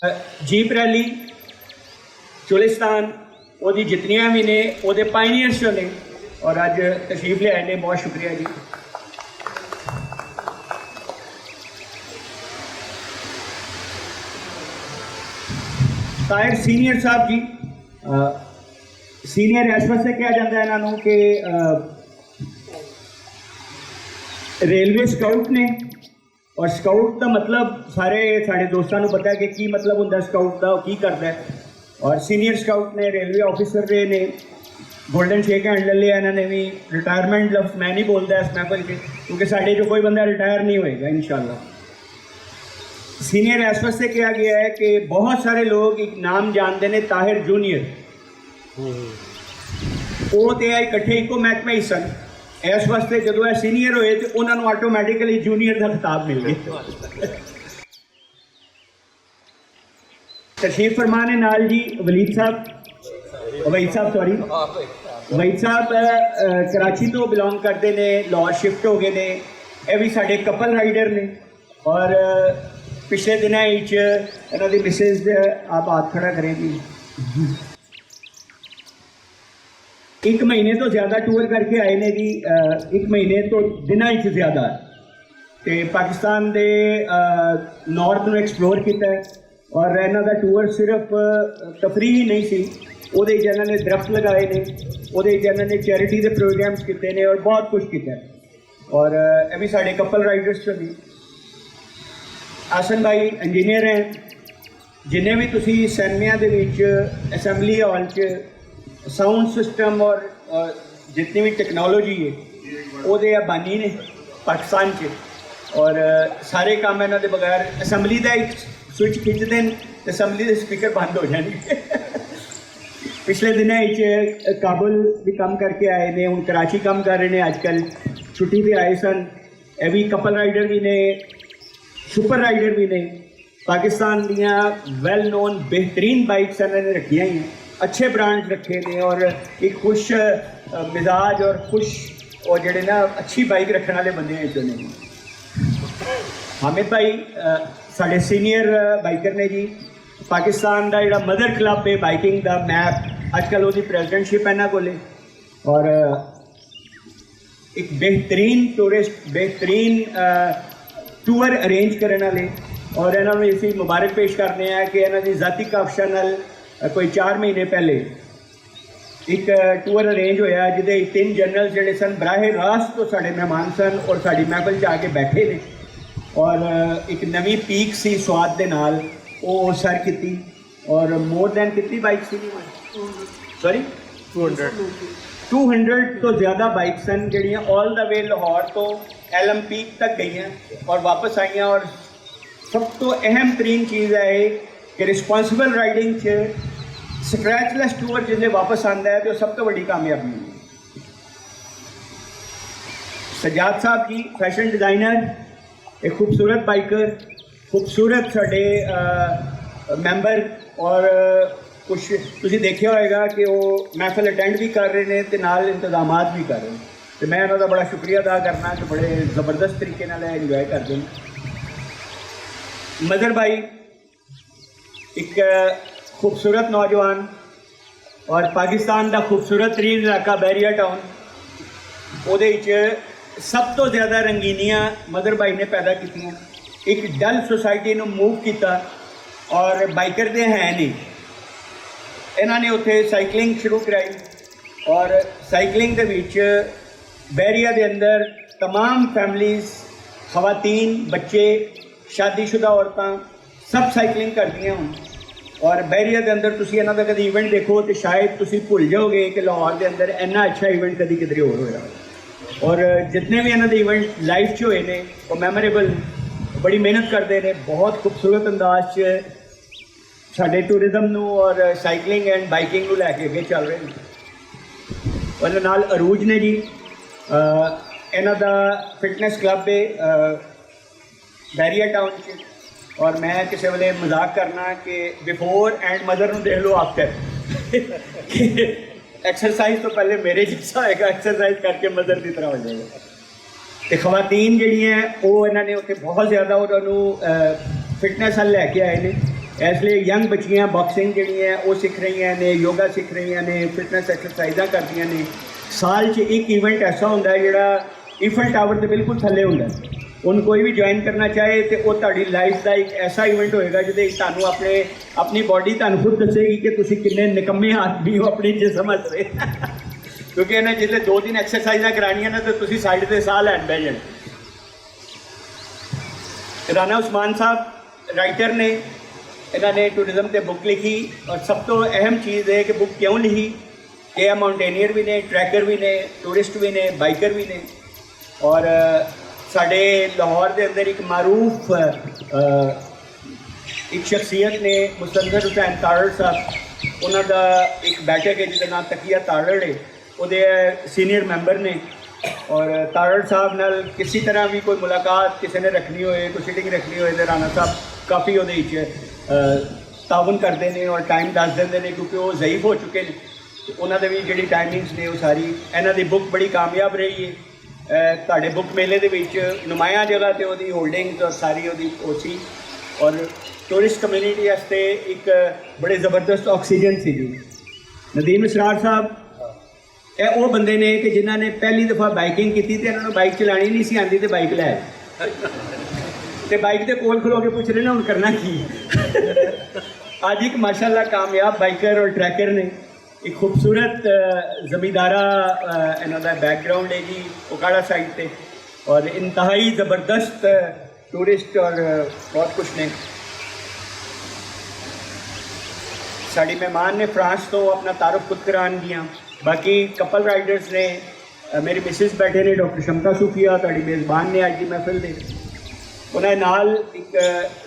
Jeep rally चुलिस्तान वो जितनियां भी ने वो पायनियर्स जो ने और अज तशरीफ ले आए ने, बहुत शुक्रिया जी। ताहिर सीनियर साहब जी, सीनियर इस वास्ते कहा जाता है इन्हों कि रेलवे स्काउट ने, और स्काउट का मतलब सारे साढ़े दोस्तों को पता है कि की मतलब होंगे स्काउट का, की करता है। और सीनियर स्काउट ने, रेलवे ऑफिसर रहे ने, गोल्डन शेक हैंड ले लिया इन्होंने भी। रिटायरमेंट लफ्ज़ मैं नहीं बोलता इस महफिल के, क्योंकि साढ़े जो कोई बंदा रिटायर नहीं होएगा इंशाल्लाह। सीनियर इस वास्ते कहा गया है कि बहुत सारे लोग एक नाम जानते हैं ताहिर जूनियर, वो तो इकट्ठे एको महकमे ही सन। इस वास्ते जो है सीनियर होए तो उन्होंने ऑटोमैटिकली जूनियर का खिताब मिल गया। तशरीफ फरमाने नाल जी वहीद साहब कराची तो बिलोंग करते हैं, लाहौर शिफ्ट हो गए ने। ये भी साढ़े कपल राइडर ने, और पिछले दिनों इन्हों की मिसेज आप हाथ खड़ा करेंगी, 1 महीने तो ज़्यादा टूर करके आए ने जी। 1 महीने तो दिनों ज़्यादा तो पाकिस्तान के नॉर्थ में एक्सप्लोर किया है। और इन्हों का टूर सिर्फ तफरी ही नहीं सी, वो इन्होंने दरख्त लगाए ने, वो इन्होंने चैरिटी के प्रोग्राम्स किए हैं और बहुत कुछ किया है। और ये भी साढ़े कपल राइडर्स चो भी। आसन भाई इंजीनियर हैं, जिन्हें भी तुसी सैनिया के असैम्बली हॉल च साउंड सिस्टम और जितनी भी टैक्नोलॉजी है वो बानी ने पाकिस्तान च। और सारे काम इन्हों के बगैर असैम्बली का एक स्विच खिंचते हैं तो असैम्बली के स्पीकर बंद हो जाए। पिछले दिनों काबुल भी काम करके आए ने, हूँ कराची काम कर रहे हैं, आजकल छुट्टी पर आए सन। ये भी कपल राइडर भी ने, सुपर राइडर भी ने। पाकिस्तान दियाँ वैल नोन बेहतरीन बाइक्स इन्होंने रखिया ही हैं, अच्छे ब्रांड रखे ने, और एक खुश मिजाज और खुश और जोड़े ना अच्छी बाइक रखने वाले बंदे जो ने। हामिद भाई साढ़े सीनियर बाइकर ने जी। पाकिस्तान का जो मदर क्लब है बाइकिंग का मैप, अजकल वो प्रेजिडेंटशिप है इन्हों को, और एक बेहतरीन टूरिस्ट बेहतरीन टूर अरेंज करने वाले। और इन्होंने इसी मुबारक पेश करने हैं कि इन्हों की जाती काबशा नाल कोई 4 महीने पहले एक टूर अरेंज होया, जिदे 3 जनरल जोड़े सन बराह रास्त तो साढ़े मेहमान सन और साड़ी महफिल जाके बैठे ने। और एक नवी पीक सी स्वाद के नाल वो सर की, और मोर दैन कितनी बाइक सी, सॉरी 200 तो ज़्यादा बाइक सन जड़ियाँ ऑल द वे लाहौर तो एलम पीक तक गई और वापस आई। और सब तो अहम तरीन चीज़ है कि रिस्पॉन्सिबल राइडिंग स्क्रैचलैस टूर जिसले वापस आता है तो सब तो बड़ी कामयाबी है। सजाद साहब जी फैशन डिज़ाइनर, एक खूबसूरत बाइकर, खूबसूरत साढ़े मैंबर, और कुछ तुसी देखा होगा कि वो महफिल अटेंड भी कर रहे हैं तो नाल इंतजामात भी कर रहे हैं। तो मैं उन्होंने बड़ा शुक्रिया अदा करना कि बड़े ज़बरदस्त तरीके नाल इंजॉय करते हैं। मदर भाई एक खूबसूरत नौजवान, और पाकिस्तान का खूबसूरत तरीन इलाका बैरिया टाउन, वो सब तो ज़्यादा रंगीनियाँ मदर भाई ने पैदा की। एक डल सोसाइटी को मूव किया, और बाइकर तो है नहीं, इन्होंने उत्थे साइकलिंग शुरू कराई। और साइकलिंग के विच बैरिया के अंदर तमाम फैमिलीज़, खवातीन, बच्चे, शादीशुदा औरतां सब साइकलिंग करदियां हूँ। और बैरिया के अंदर तुसी इन्हां दा कभी इवेंट देखो तो शायद तुसी भुल जाओगे कि लाहौर के अंदर इन्ना अच्छा इवेंट कभी किधरे होर होया। और जितने भी इन्हां दे इवेंट लाइफ च होए ने वो मैमोरेबल, बड़ी मेहनत करते हैं, बहुत खूबसूरत अंदाज साढ़े टूरिज्म नू और साइकलिंग एंड बाइकिंग नू लैके अगे चल रहे हैं। और नाल अरूज ने जी, इन्हां दा फिटनेस क्लब है बैरिया टाउन च। और मैं किसी वेले मजाक करना कि बिफोर एंड मदर नू देख लो आफ्टर एक्सरसाइज तो पहले मेरे जैसा होएगा, एक्सरसाइज करके मदर की तरह हो जाएगा। तो खवातीन जी वो इन्होंने उत्थे बहुत ज़्यादा उन्होंने फिटनेस हल लैके आए ने। इसलिए यंग बच्चियाँ बॉक्सिंग जी वो सीख रही ने, योगा सीख रही ने, फिटनेस एक्सरसाइजा करदियाँ ने। साल च एक इवेंट ऐसा होंदा है जिहड़ा ईफल टावर के बिल्कुल थल्ले होंदा है। उन कोई भी ज्वाइन करना चाहे तो वो तुहाडी लाइफ का एक ऐसा इवेंट होएगा जिहदे तुहानू अपने अपनी बॉडी तुहानू खुद दसेगी कि तुसीं किन्ने निकम्मे आदमी हो अपनी जिस्म हसरे क्योंकि इन्हें जिसले 2 दिन एक्सरसाइजा करानियां ना तो तुसीं साइड ते साह लैन बह जाना। राना उस्मान साहब राइटर ने, इन्होंने टूरिज्म से बुक लिखी और सब तो अहम चीज़ है कि बुक क्यों लिखी कि यह माउंटेनियर भी ने, ट्रैकर भी ने, टूरिस्ट भी ने, बाइकर भी ने। और साढ़े लाहौर के अंदर एक मारूफ एक शख्सियत ने मुस्तनज़र हुसैन तारड़ साहब, उन्होंने एक बैठक है जिसका नाम तकिया तारड़ है, वो सीनियर मैंबर ने। और तारड़ साहब नाल किसी तरह भी कोई मुलाकात किसी ने रखनी होए, कोई सिटिंग रखनी होए तो राना साहब काफ़ी वो ताउन करते हैं और टाइम दस देंगे हैं क्योंकि वो ज़ईफ हो चुके हैं। उन्होंने भी जी टाइमिंग्स ने वो सारी, इन्हों की बुक बड़ी कामयाब रही है। तुहाडे बुक मेले के नुमाया जगह तो वो होल्डिंग्स और सारी वो सी और टूरिस्ट कम्यूनिटी वास्ते एक बड़े ज़बरदस्त ऑक्सीजन सी जी। नदीम इसरार साहब ये वो बंदे ने कि जिन्होंने पहली दफ़ा बाइकिंग की तो इन्होंने बाइक चलानी नहीं सी आती तो बाइक लै तो बाइक के कोल खलो के पूछ रहे ना हम करना की अज एक माशाल्लाह कामयाब बाइकर और ट्रैकर ने। एक खूबसूरत जमींदारा इन्हों का बैकग्राउंड है जी ओकाड़ा साइड पे और इंतहाई ज़बरदस्त टूरिस्ट और बहुत कुछ ने। साड़ी मेहमान ने फ्रांस तो अपना तारुफ खुद करान दिया। बाकी कपल राइडर्स ने, मेरी मिसिस बैठे ने डॉक्टर शमता सूफिया ताड़ी मेज़बान ने अज की महफिल दे। उन्हें नाल एक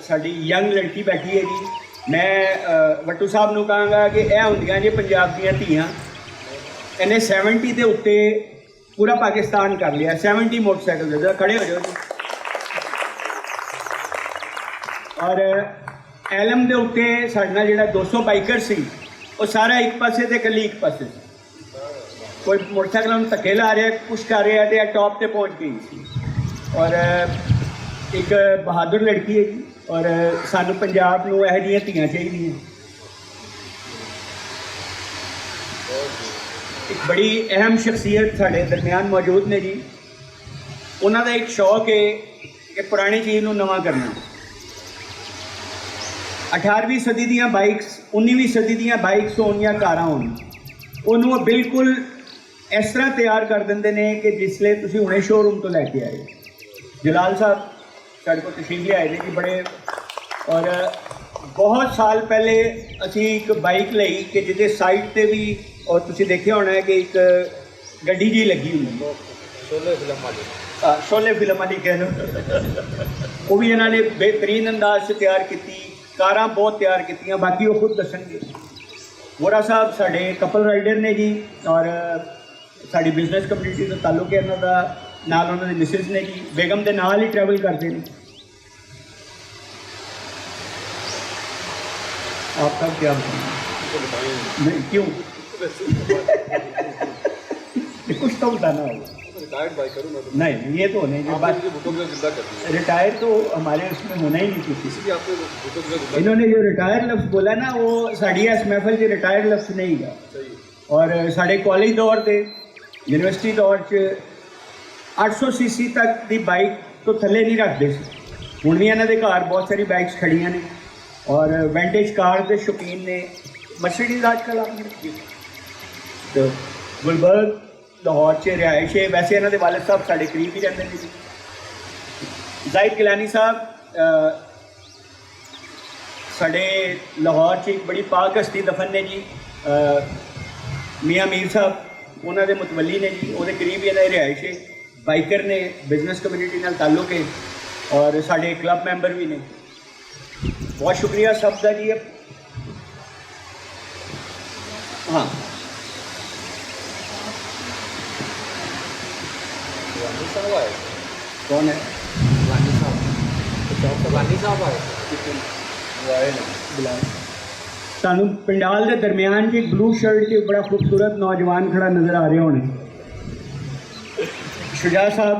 साड़ी यंग लड़की बैठी है जी। मैं वट्टू साहब नूं कहांगा कि यह होंदियां जी पंजाब दीयां धीआं। इन्हें 70 के उत्ते पूरा पाकिस्तान कर लिया, 70 मोटरसाइकिल दे खड़े हो जाओ जी। और एलम के उत्ते साडे नाल जिहड़ा 200 बाइकर सी वो सारा एक पासे ते कली एक पासे सी। कोई मोटरसाइकिल में धक्के ला रहा है, कुछ कर रहा है तो टॉप पे पहुँच गई। और एक बहादुर लड़की है जी और सानू पंजाब नूं इहो जिहियां धीआं चाहीदियां। एक बड़ी अहम शख्सियत साढ़े दरम्यान मौजूद ने जी। उन्हों का एक शौक है कि पुरानी चीज़ नूं नवां करना। 18वीं सदी दियां बाइक्स, 19वीं सदी दियां बाइक्स होन या कारां होन, उन्होंने बिल्कुल इस तरह तैयार कर देंगे ने कि जिसले तुसीं हुणे शोरूम तो लैके आए। जलाल साहब साढ़े को तशरीफ ले आए थे कि बड़े, और बहुत साल पहले असी एक बाइक लई कि जिहदे साइड ते भी और तुसीं देखिया होना है कि एक गड्डी जी लगी हुई शोले फिल्म वाली कह लो वो भी इन्होंने बेहतरीन अंदाज से तैयार की। कारां बहुत तैयार कीतियां, बाकी वो खुद दसणगे। वोरा साहब साढ़े कपल राइडर ने जी और साड़ी बिजनेस कम्यूनिटी का ताल्लुक है इन्हों का। नाल उन्होंने मिसिज ने जी बेगम के नाल ही ट्रैवल करते हैं। आपका क्या नहीं क्यों कुछ तो बताना होगा। नहीं ये तो नहीं, रिटायर तो हमारे उसमें होना ही नहीं किसी। इन्होंने जो रिटायर लफ्ज़ बोला ना वो साड़ी इस महफिल से रिटायर लफ्ज़ नहीं गा। और साढ़े कॉलेज दौर से यूनिवर्सिटी दौर च 800 सीसी तक की बाइक तो थले नहीं रखते सी। हुण भी इन्हां दे घर बहुत सारी बाइक्स खड़ियां ने और विंटेज कार के शौकीन ने। मर्सिडीज आजकल आपने रखी तो गुलबर्ग लाहौर च रिहाइश है। वैसे इन्होंने वालिद साहब साढ़े करीब ही रहते हैं जी। जाहिद गिलानी साहब साढ़े लाहौर च एक बड़ी पाक हस्ती दफन ने जी। मियाँ मीर साहब उन्होंने मुतवली ने जी, वो करीब ही इन्हें रिहाइश है। बाइकर ने, बिजनेस कम्यूनिटी नाल ताल्लुक है और साढ़े क्लब मैंबर भी ने। बहुत शुक्रिया सब का जी। हाँ कौन है? सानू पंडाल के दरम्यान जी ब्लू शर्ट के बड़ा खूबसूरत नौजवान खड़ा नज़र आ रहे होने। शुजा साहब